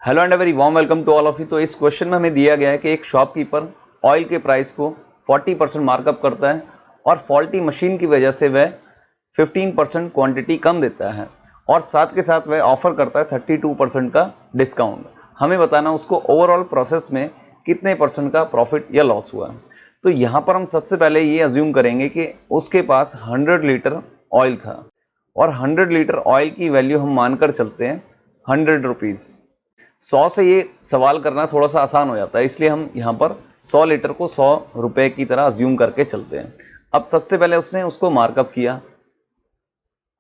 Hello and very warm welcome to all of you. तो इस question में हमें दिया गया है कि एक शॉपकीपर ऑयल के प्राइस को 40% मार्कअप करता है और फॉल्टी मशीन की वजह से वह 15% क्वांटिटी कम देता है और साथ के साथ वह ऑफर करता है 32% का डिस्काउंट। हमें बताना उसको ओवरऑल प्रोसेस में कितने परसेंट का प्रॉफिट या लॉस हुआ। तो यहाँ पर हम सबसे पहले ये अज्यूम करेंगे कि उसके पास 100 लीटर ऑयल था और 100 लीटर ऑयल की वैल्यू हम मानकर चलते हैं 100 रुपीज़। 100 से ये सवाल करना थोड़ा सा आसान हो जाता है, इसलिए हम यहाँ पर 100 लीटर को 100 रुपये की तरह अज्यूम करके चलते हैं। अब सबसे पहले उसने उसको मार्कअप किया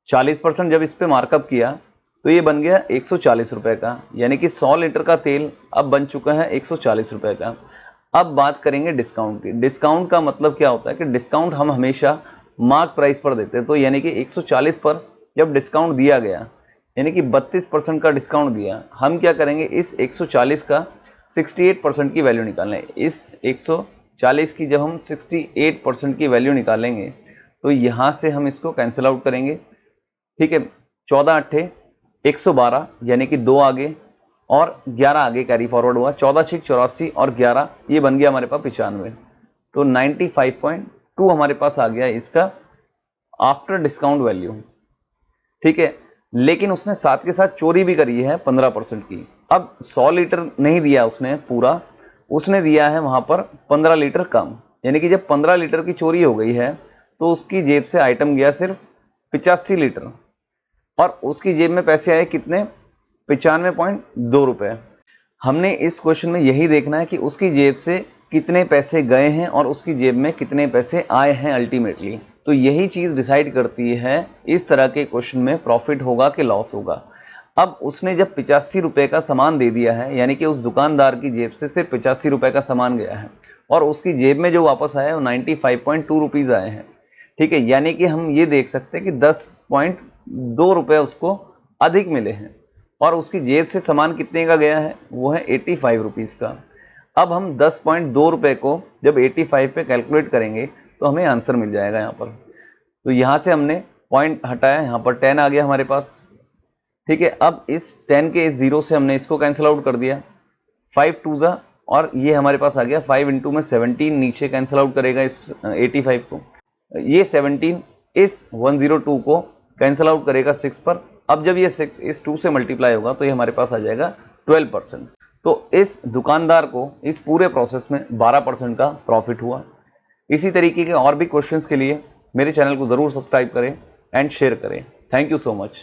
40%। जब इस पे मार्कअप किया तो ये बन गया 140 रुपये का, यानी कि 100 लीटर का तेल अब बन चुका है 140 रुपये का। अब बात करेंगे डिस्काउंट की। डिस्काउंट का मतलब क्या होता है कि डिस्काउंट हम हमेशा मार्क प्राइस पर देते हैं। तो यानी कि 140 पर जब डिस्काउंट दिया गया, यानी कि 32% का डिस्काउंट दिया, हम क्या करेंगे इस 140 का 68% की वैल्यू निकालें। इस 140 की जब हम 68% की वैल्यू निकालेंगे तो यहाँ से हम इसको कैंसिल आउट करेंगे। ठीक है, 14 अट्ठे 112, यानी कि 2 आगे और 11 आगे कैरी फॉरवर्ड हुआ। 14 6 84 और 11 ये बन गया हमारे पास 95। तो 95.2 हमारे पास आ गया इसका आफ्टर डिस्काउंट वैल्यू। ठीक है, लेकिन उसने साथ के साथ चोरी भी करी है 15% की। अब 100 लीटर नहीं दिया उसने पूरा, उसने दिया है वहाँ पर 15 लीटर कम, यानी कि जब 15 लीटर की चोरी हो गई है तो उसकी जेब से आइटम गया सिर्फ 85 लीटर और उसकी जेब में पैसे आए कितने, 95.2 रुपये। हमने इस क्वेश्चन में यही देखना है कि उसकी जेब से कितने पैसे गए हैं और उसकी जेब में कितने पैसे आए हैं अल्टीमेटली। तो यही चीज़ डिसाइड करती है इस तरह के क्वेश्चन में प्रॉफिट होगा कि लॉस होगा। अब उसने जब 85 रुपये का सामान दे दिया है, यानी कि उस दुकानदार की जेब से सिर्फ 85 रुपये का सामान गया है और उसकी जेब में जो वापस आया है वो 95.2 रुपीज़ आए हैं। ठीक है, यानी कि हम ये देख सकते हैं कि 10.2 रुपये उसको अधिक मिले हैं और उसकी जेब से सामान कितने का गया है, वो है 85 रुपीज़ का। अब हम 10.2 रुपये को जब 85 पे कैलकुलेट करेंगे तो हमें आंसर मिल जाएगा यहाँ पर। तो यहाँ से हमने पॉइंट हटाया, यहाँ पर 10 आ गया हमारे पास। ठीक है, अब इस 10 के इस 0 से हमने इसको कैंसिल आउट कर दिया, 5 2 जा और ये हमारे पास आ गया 5 इंटू में 17 नीचे कैंसिल आउट करेगा इस 85 को। ये 17 इस 102 को कैंसिल आउट करेगा 6 पर। अब जब ये 6 इस 2 से मल्टीप्लाई होगा तो ये हमारे पास आ जाएगा 12%। तो इस दुकानदार को इस पूरे प्रोसेस में 12% का प्रॉफिट हुआ। इसी तरीके के और भी क्वेश्चंस के लिए मेरे चैनल को ज़रूर सब्सक्राइब करें एंड शेयर करें। Thank you so much.